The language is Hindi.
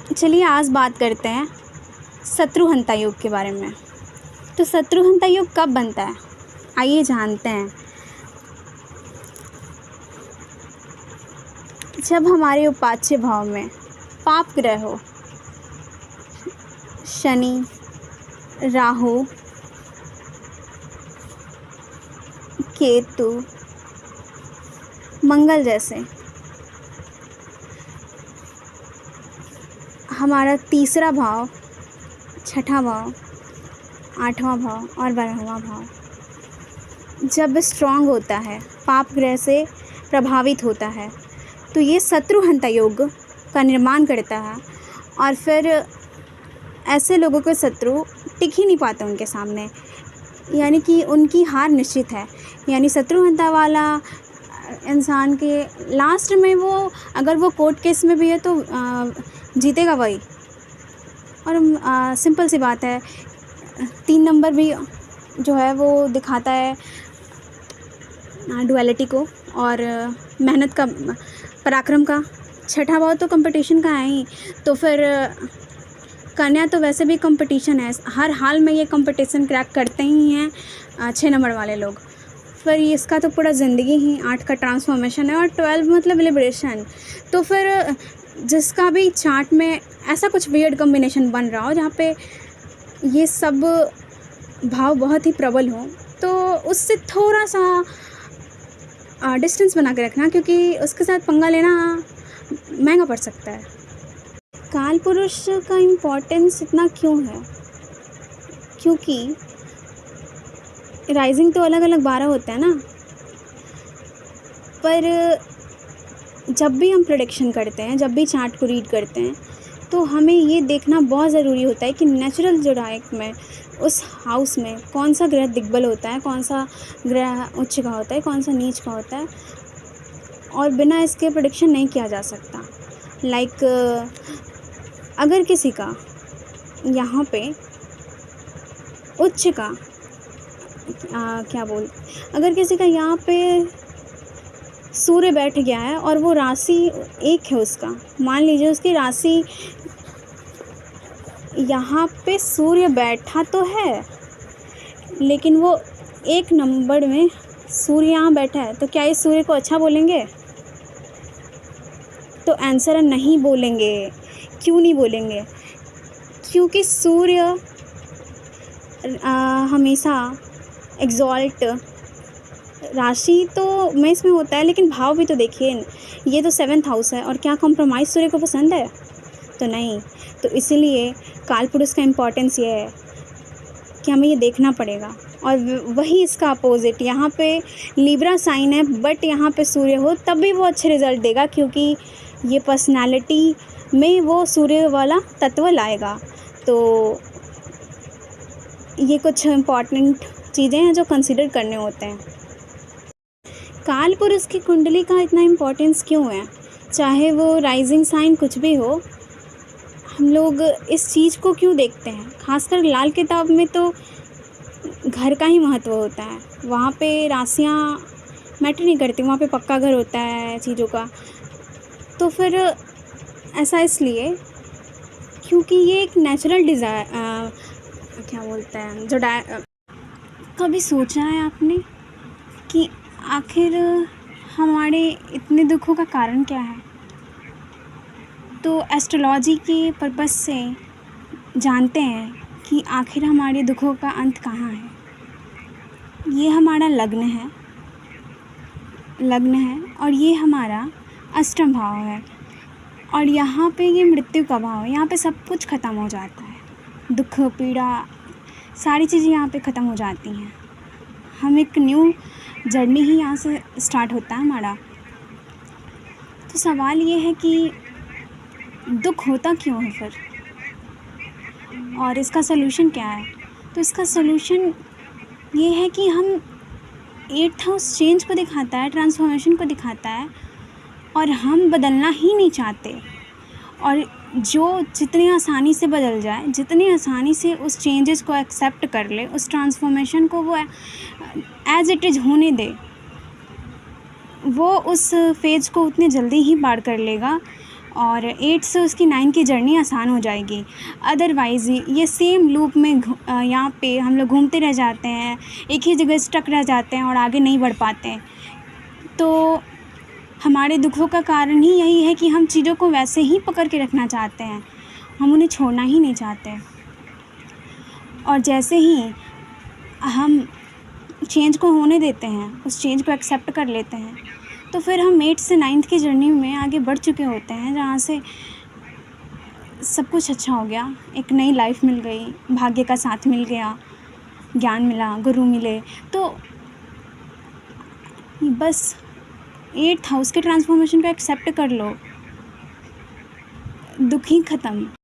चलिए आज बात करते हैं शत्रुहंता योग के बारे में। तो शत्रुहंता योग कब बनता है, आइए जानते हैं। जब हमारे उपाच्य भाव में पाप ग्रह हो, शनि, राहु, केतु, मंगल जैसे। हमारा तीसरा भाव, छठा भाव, आठवां भाव और 12वां भाव जब स्ट्रांग होता है, पाप ग्रह से प्रभावित होता है, तो ये शत्रुहंता योग का निर्माण करता है। और फिर ऐसे लोगों के शत्रु टिक ही नहीं पाते उनके सामने, यानी कि उनकी हार निश्चित है। यानी शत्रुहंता वाला इंसान के लास्ट में वो, अगर वो कोर्ट केस में भी है तो जीतेगा वही। और सिंपल सी बात है, 3 नंबर भी जो है वो दिखाता है डुअलिटी को और मेहनत का, पराक्रम का। छठा भाव तो कंपटीशन का है ही, तो फिर कन्या तो वैसे भी कंपटीशन है, हर हाल में ये कंपटीशन क्रैक करते ही हैं 6 नंबर वाले लोग। फिर इसका तो पूरा ज़िंदगी ही 8 का ट्रांसफॉर्मेशन है और 12 मतलब लिबरेशन। तो फिर जिसका भी चार्ट में ऐसा कुछ वियर्ड कॉम्बिनेशन बन रहा हो जहाँ पे ये सब भाव बहुत ही प्रबल हो, तो उससे थोड़ा सा डिस्टेंस बना के रखना, क्योंकि उसके साथ पंगा लेना महंगा पड़ सकता है। काल पुरुष का इम्पोर्टेंस इतना क्यों है? क्योंकि राइजिंग तो अलग अलग 12 होते हैं ना, पर जब भी हम प्रेडिक्शन करते हैं, जब भी चार्ट को रीड करते हैं, तो हमें ये देखना बहुत ज़रूरी होता है कि नेचुरल जोडाइक में उस हाउस में कौन सा ग्रह दिग्बल होता है, कौन सा ग्रह उच्च का होता है, कौन सा नीच का होता है, और बिना इसके प्रेडिक्शन नहीं किया जा सकता। लाइक अगर किसी का यहाँ पे उच्च का अगर किसी का यहाँ पे सूर्य बैठ गया है और वो राशि एक है उसका, मान लीजिए उसकी राशि यहाँ पे सूर्य बैठा तो है, लेकिन वो 1 नंबर में सूर्य यहाँ बैठा है, तो क्या इस सूर्य को अच्छा बोलेंगे? तो आंसर है नहीं बोलेंगे। क्यों नहीं बोलेंगे? क्योंकि सूर्य हमेशा एग्जॉल्ट राशि तो मेष में होता है, लेकिन भाव भी तो देखिए, ये तो 7th हाउस है, और क्या कॉम्प्रोमाइज़ सूर्य को पसंद है? तो नहीं। तो इसीलिए काल पुरुष का इम्पोर्टेंस ये है कि हमें ये देखना पड़ेगा। और वही इसका अपोजिट, यहाँ पे लिब्रा साइन है बट यहाँ पे सूर्य हो, तब भी वो अच्छे रिजल्ट देगा, क्योंकि ये पर्सनालिटी में वो सूर्य वाला तत्व लाएगा। तो ये कुछ इम्पॉर्टेंट चीज़ें हैं जो कंसिडर करने होते हैं। काल पुरुष की कुंडली का इतना इम्पोर्टेंस क्यों है? चाहे वो राइजिंग साइन कुछ भी हो, हम लोग इस चीज़ को क्यों देखते हैं? खासकर लाल किताब में तो घर का ही महत्व होता है, वहाँ पे राशियाँ मैटर नहीं करती, वहाँ पे पक्का घर होता है चीज़ों का। तो फिर ऐसा इसलिए क्योंकि ये एक नेचुरल डिज़ायर जो कभी सोचा है आपने कि आखिर हमारे इतने दुखों का कारण क्या है? तो एस्ट्रोलॉजी के पर्पस से जानते हैं कि आखिर हमारे दुखों का अंत कहाँ है। ये हमारा लग्न है और ये हमारा अष्टम भाव है, और यहाँ पे ये मृत्यु का भाव है। यहाँ पे सब कुछ ख़त्म हो जाता है, दुख, पीड़ा, सारी चीज़ें यहाँ पे ख़त्म हो जाती हैं। हम एक न्यू जर्नी ही यहाँ से स्टार्ट होता है हमारा। तो सवाल ये है कि दुख होता क्यों है फिर, और इसका सलूशन क्या है? तो इसका सलूशन ये है कि हम 8th हाउस चेंज को दिखाता है, ट्रांसफॉर्मेशन को दिखाता है, और हम बदलना ही नहीं चाहते। और जो जितनी आसानी से बदल जाए, जितनी आसानी से उस चेंजेस को एक्सेप्ट कर ले, उस ट्रांसफॉर्मेशन को वो एज इट इज़ होने दे, वो उस फेज़ को उतनी जल्दी ही पार कर लेगा और 8 से उसकी 9 की जर्नी आसान हो जाएगी। अदरवाइज़ ये सेम लूप में यहाँ पे हम लोग घूमते रह जाते हैं, एक ही जगह स्टक रह जाते हैं और आगे नहीं बढ़ पाते। तो हमारे दुखों का कारण ही यही है कि हम चीज़ों को वैसे ही पकड़ के रखना चाहते हैं, हम उन्हें छोड़ना ही नहीं चाहते। और जैसे ही हम चेंज को होने देते हैं, उस चेंज को एक्सेप्ट कर लेते हैं, तो फिर हम 8 से 9th की जर्नी में आगे बढ़ चुके होते हैं, जहाँ से सब कुछ अच्छा हो गया, एक नई लाइफ मिल गई, भाग्य का साथ मिल गया, ज्ञान मिला, गुरु मिले। तो बस 8th हाउस के ट्रांसफॉर्मेशन को एक्सेप्ट कर लो, दुख ही ख़त्म।